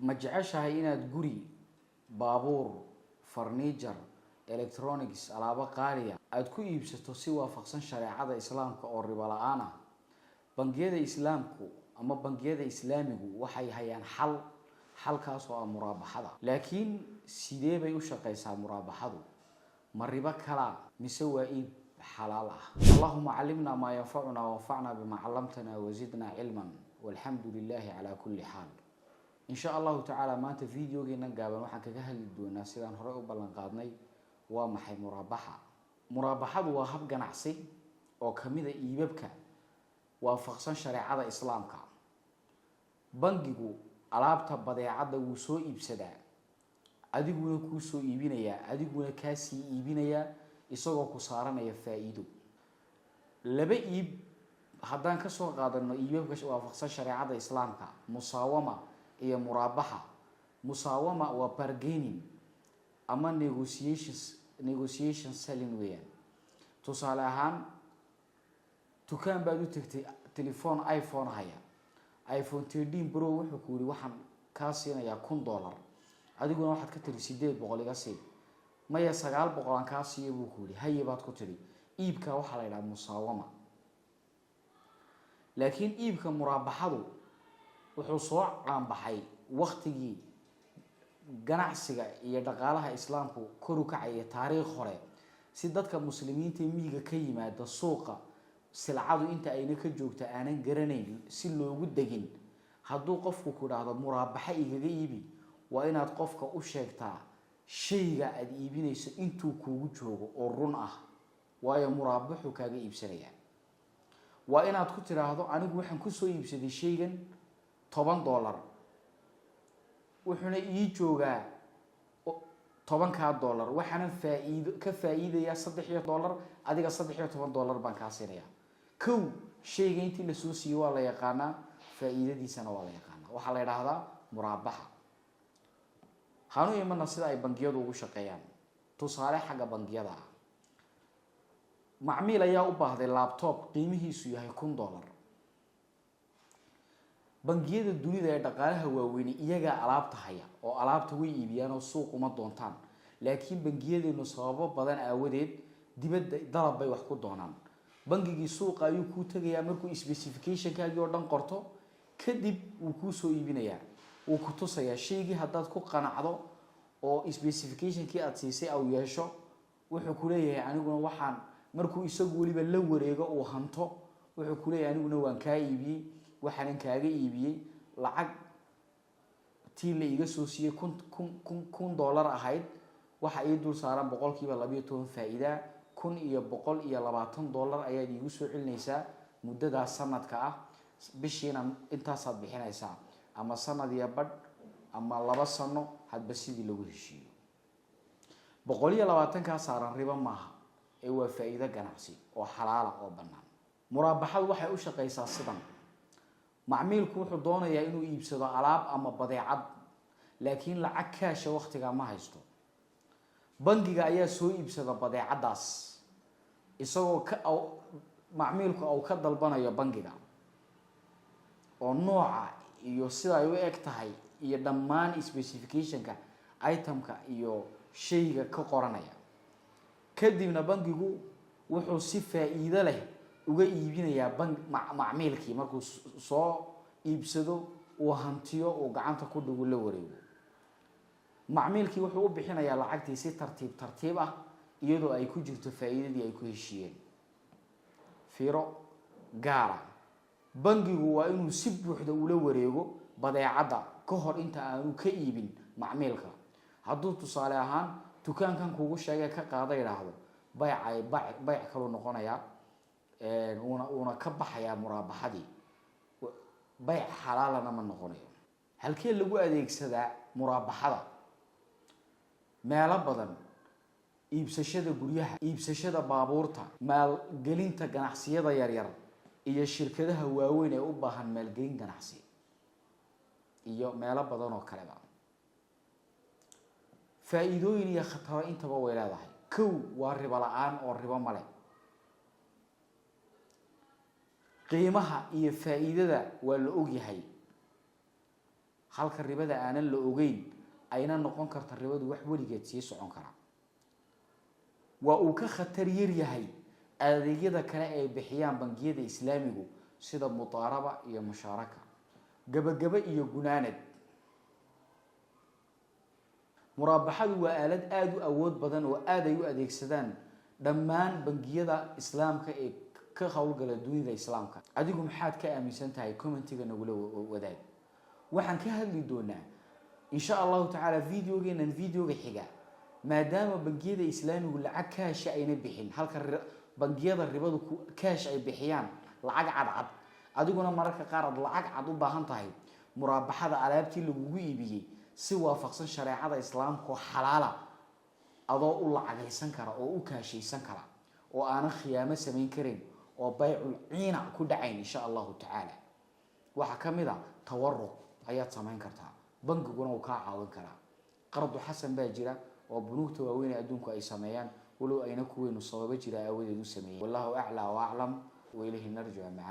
ma jeceshahay inaad guri baabuur furniture electronics alaabo qaaliya aad ku iibsato si waafaqsan shareecada islaamka oo ribo la'aan ah bangiyada islaamku ama bangiyada islaamigu waxay hayaan xalkaas oo muraabaxada laakiin sidee bay u shaqeysaa muraabaxadu ma ribo kala mise waa iib حلال اللهم علمنا ما ينفعنا وانفعنا بما علمتنا وزدنا علما والحمد لله على كل حال إن شاء الله تعالى ما أنت فيديو جينا قابل وحنا كجهل الدنيا سيدان هراء وبلن قادني ومحي مرابحة وهب جنعسي أو كمية إيبك وفقسان شريعة الإسلام كا بنجيجو علابة بديعة وسوء إبسدا أديجونا كوسو إبينيا أديجونا كاسي إبينيا isagoo ku saaranaya faa'iido laba iib haddaan ka soo qaadano iibabka waafaqsan shareecada islaamka musaawama iyo muraabaxa musaawama waa bargaining ama negotiation selling weeyaan tusaale ahaan dukaan baad u tagtay telefoon iPhone haya iPhone 13 Pro wuxuu ku yiri waxaan ka siinayaa $1,000 adiguna waxaad ka tiri 800 iga sii maya 900 aan ka siiyo buu ku yiri haye baad ku tiri iibka waxa la yiraahdaa musaawama laakiin iibka muraabaxadu wuxuu soo caan baxay waqtigii ganacsiga iyo dhaqaalaha islaamku kor u kacay taariikh hore si dadka muslimiinta miyiga ka yimaada suuqa silcadu inta ayna ka joogta aanan garanayn si loogu dagin hadduu qofku ku raado muraabaxa igaga iibi waa inaad qofka u sheegtaa shayga aad iibinayso intuu kuugu joogo oo run ah waayo muraabaxu kaaga iibsanaya waa inaad ku tiraahdo anigu waxaan ku soo iibsaday shaygan $10 wuxuuna ii joogaa $10 waxaan faa'iidaya $3 adiga $13 baan ka siinaya kow shayga intii la soo siiyay waa la yaqaanaa faa'iidadiisana waa la yaqaanaa waxa la yiraahdaa muraabaxa هانو يمنا سيدا أي بنجيادو ugu shaqeeyaan tusaale xagga bangiyada macmiil ayaa u baahday laptop qiimihiisu yahay $1,000 bangiyada dunida ee dhaqaalaha waaweyn iyaga alaabta haya oo alaabta way iibiyaan oo suuq uma doontaan laakiin bangiyadeenu sababo badan aawadeed dibadda dalab bay wax ku doonaan bangigii suuqa ayuu ku tagayaa markuu specification-kaagii oo dhan qorto kadib uu ku soo iibinayaa uu ku tusaya shaygii haddaad ku qanacdo oo specification-kii aad siisay aw yeesho wuxuu ku leeyahay aniguna waxaan markuu isagu waliba la wareego oo hanto wuxuu ku leeyahay aniguna waan ka iibiyay waxaan kaaga iibiyay lacag tii la iga soo siiyay $1,000 ahayd waxa ay dul saaran 12% faa'iido $1,120 ayaad igu soo celinaysaa muddada sanadka ah bishiina intaas aad bixinaysaa ama sanad iyo badh ama 2 sano hadba sidii lagu heshiiyo 120 ka saaran riba maaha ee waa faa'iido ganacsi oo xalaal ah oo banaan muraabaxadu waxay u shaqeysaa sidan macmiilku wuxuu doonayaa inuu iibsado alaab ama badeecad laakiin lacag kaash waqtiga ma haysto bangiga ayaa soo iibsada badeecadaas isagoo macmiilku uu ka dalbanayo bangiga oo nooca iyo sida ay u eg tahay iyo dhammaan specification-ka item-ka iyo shayga ka qoranaya kadibna bangigu wuxuu si faa'iido leh uga iibinayaa macmiilkii markuu soo iibsado oo hantiyo oo gacanta ku dhigo la wareego macmiilkii wuxuu u bixinayaa lacagtii si tartiib ah iyadoo ay ku jirto faa'iidadii ay ku heshiiyeen fiiro gaara bangigu waa inuu si buuxda ula wareego badeecada ka hor inta aanu ka iibin macmiilka hadduu tusaale ahaan dukaankan kugu sheegay ka qaada yiraahdo bayc kale noqonaya una ka baxaya muraabaxadii bayc xalaalana ma noqonayo halkee lagu adeegsadaa muraabaxada meelo badan iibsashada guryaha iibsashada baabuurta maalgelinta ganacsiyada yaryar iyo shirkadaha waaweyn ee u baahan maalgelin ganacsi iyo meelo badan oo kale faa'iidooyin iyo khataro intaba way leedahay kow waa ribo la'aan oo ribo male qiimaha iyo faa'iidada waa la og yahay halka ribada aanan la ogeyn ayna noqon karta ribadu wax weligeed sii socon kara waa uu ka khatar yar yahay adeegyada kale ay bixiyaan bangiyada islaamigu sida mudaaraba iyo musharaka gabagaba iyo gunaanad muraabaxadu waa aalad aad u awood badan oo aad ay u adeegsadaan dhammaan bangiyada islaamka ee ka hawlgala dunida islaamka adigu maxaad ka aaminsan tahay commentiga nagula wadaag waxaan ka hadli doonaa insha Allah ta'ala videoga xiga maadaama bangiyada islaamigu lacag kaash ayna bixin halka bangiyada ribadu kaash ay bixiyaan lacag cad adiguna mararka qaar lacag cad u baahan tahay muraabaxada alaabtii lagu iibiyay si waafaqsan shariicada islaamka xalaala adoo u lacagaysan kara oo u kaashaysan kara oo aan khiyaamo sameyn karin oo bay'ul ciina ku dhacayn insha Allah ta'ala waxa kamida tawarruq ayaad sameyn kartaa bangiguna uu ka caawin karaa qardu xasan baa jira oo bunuugta waaweyn adduunku ay sameeyaan walow ayna kuweenu sababa jira awadeed u sameeyay wallahu a'la wa a'lam wa ilayhi narji'u ma'a